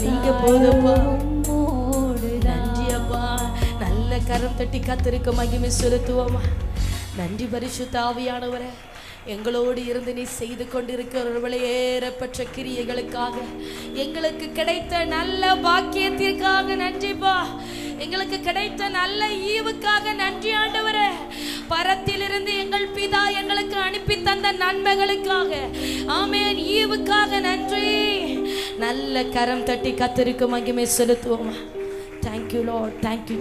நீங்க போதும்பா. நன்றி அப்பா. நல்ல கரம் தட்டி கர்த்தருக்கு மகிமை செலுத்துவோமா. நன்றி பரிசுத்த ஆவியானவரே. எங்களோடு இருந்து நீ செய்து கொண்டிருக்கிற வெளியேறப்பட்ட கிரியைகளுக்காக, எங்களுக்கு கிடைத்த நல்ல பாக்கியத்திற்காக நன்றிப்பா. எங்களுக்கு கிடைத்த நல்ல ஈவுக்காக நன்றி ஆண்டவரே. பரத்திலிருந்து எங்கள் பிதா எங்களுக்கு அனுப்பி தந்த நன்மைகளுக்காக, ஆமென், ஈவுக்காக நன்றி. நல்ல கரம் தட்டி கர்த்தருக்கு மகிமை செலுத்துவோமா. Thank you Lord, thank you.